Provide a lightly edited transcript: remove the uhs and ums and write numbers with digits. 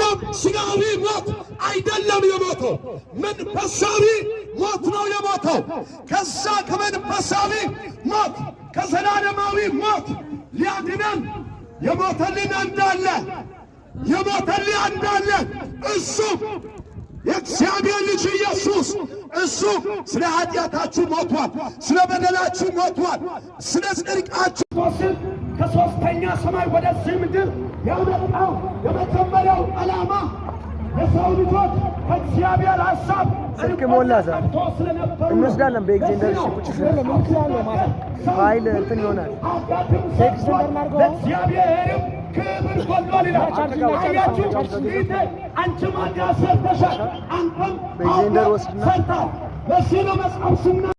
ያዕቆብ ሥጋዊ ሞት አይደለም የሞተው፣ መንፈሳዊ ሞት ነው የሞተው። ከዛ ከመንፈሳዊ ሞት ከዘላለማዊ ሞት ሊያድነን የሞተልን እንዳለ እሱ የእግዚአብሔር ልጅ ኢየሱስ እሱ ስለ ኃጢአታችሁ ሞቷል፣ ስለ በደላችሁ ሞቷል፣ ስለ ጽድቃችሁ ከሦስተኛ ሰማይ ወደዚህ ምድር ያመጣው የመጀመሪያው ዓላማ የሰው ልጆች ከእግዚአብሔር ሐሳብ ስልክ ሞላ እንወስዳለን። በኤግዜንደር ቁጭ ፋይል እንትን ይሆናል። ለእግዚአብሔርም ክብር ጎሏል ይላል። አያችሁ አንቺ ማዲያ ሰርተሻል፣ አንተም በኤግዜንደር ወስድና ሰርታ ለዚህ ነው መጽሐፍ